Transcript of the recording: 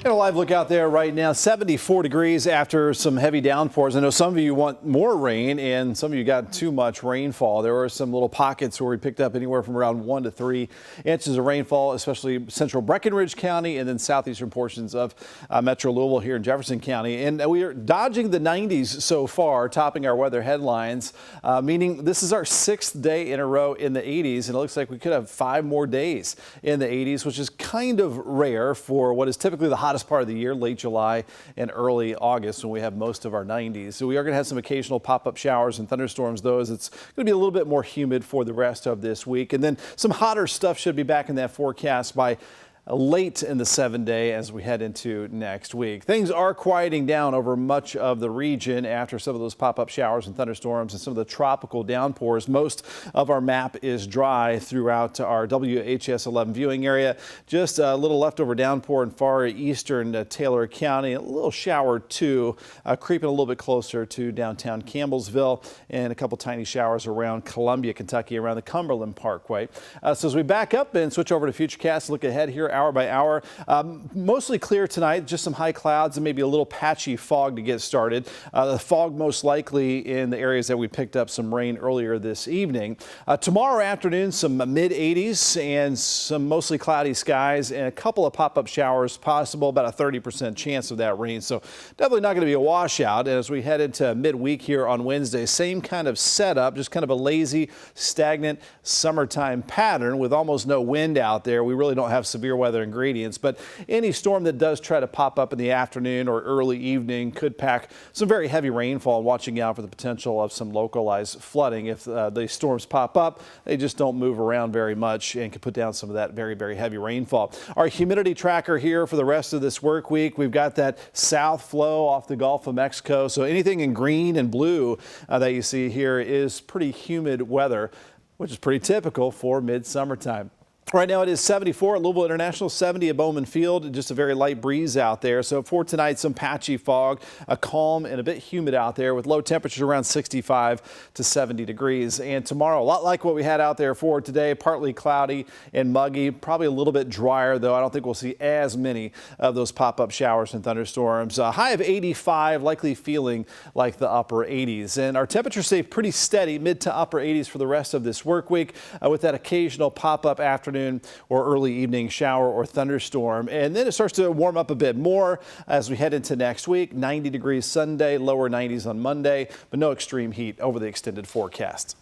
And a live look out there right now, 74 degrees after some heavy downpours. I know some of you want more rain and some of you got too much rainfall. There were some little pockets where we picked up anywhere from around 1 to 3 inches of rainfall, especially central Breckenridge County and then southeastern portions of Metro Louisville here in Jefferson County. And we are dodging the 90s so far, topping our weather headlines, meaning this is our 6th day in a row in the 80s. And it looks like we could have 5 more days in the 80s, which is kind of rare for what is typically the hottest part of the year, late July and early August, when we have most of our 90s. So we are going to have some occasional pop-up showers and thunderstorms, though, as it's going to be a little bit more humid for the rest of this week. And then some hotter stuff should be back in that forecast by late in the 7-day as we head into next week. Things are quieting down over much of the region after some of those pop-up showers and thunderstorms and some of the tropical downpours. Most of our map is dry throughout our WHS 11 viewing area. Just a little leftover downpour in far eastern Taylor County. A little shower too, creeping a little bit closer to downtown Campbellsville, and a couple tiny showers around Columbia, Kentucky, around the Cumberland Parkway. So as we back up and switch over to Futurecast, look ahead here hour by hour. Mostly clear tonight, just some high clouds and maybe a little patchy fog to get started. The fog most likely in the areas that we picked up some rain earlier this evening. Tomorrow afternoon, some mid 80s and some mostly cloudy skies and a couple of pop-up showers possible, about a 30% chance of that rain. So definitely not going to be a washout. And as we head into midweek here on Wednesday, same kind of setup, just kind of a lazy, stagnant summertime pattern with almost no wind out there. We really don't have severe weather ingredients, but any storm that does try to pop up in the afternoon or early evening could pack some very heavy rainfall, watching out for the potential of some localized flooding. If the storms pop up, they just don't move around very much and can put down some of that very, very heavy rainfall. Our humidity tracker here for the rest of this work week, we've got that south flow off the Gulf of Mexico. So anything in green and blue that you see here is pretty humid weather, which is pretty typical for mid-summertime. Right now it is 74 at Louisville International, 70 at Bowman Field, just a very light breeze out there. So for tonight, some patchy fog, a calm and a bit humid out there with low temperatures around 65 to 70 degrees. And tomorrow, a lot like what we had out there for today, partly cloudy and muggy, probably a little bit drier, though I don't think we'll see as many of those pop-up showers and thunderstorms. A high of 85, likely feeling like the upper 80s. And our temperatures stay pretty steady, mid to upper 80s for the rest of this work week, with that occasional pop-up afternoon or early evening shower or thunderstorm. And then it starts to warm up a bit more as we head into next week. 90 degrees Sunday, lower 90s on Monday, but no extreme heat over the extended forecast.